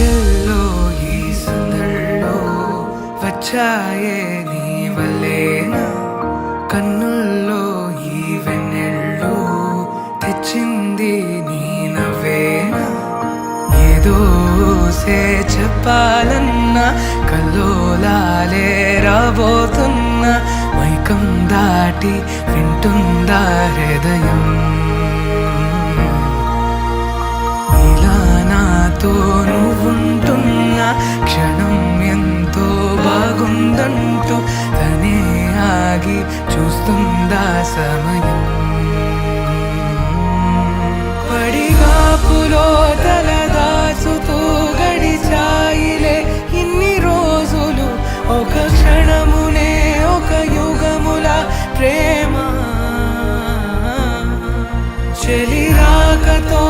గుండెల్లో ఈ సందల్లో వచ్చాయే నీ వల్లేనా, కన్నుల్లో ఈ వెన్నెళ్ళు తెచ్చింది నీ నవ్వేనా. ఏదో చెప్పాలన్నా కల్లోలాలే రాబోతున్నా, మైకం దాటి వింటుందా హృదయం. ఇలా నాతో నువ్వుంటున్న క్షణం ఎంతో బాగుందంటూ తనే ఆగి చూస్తుందా సమయం. పడిగాపులో తలదాచుతూ గడిచాయిలే ఇన్ని రోజులు, ఒక క్షణమునే ఒక యుగముల ప్రేమ. చెలి రాకతో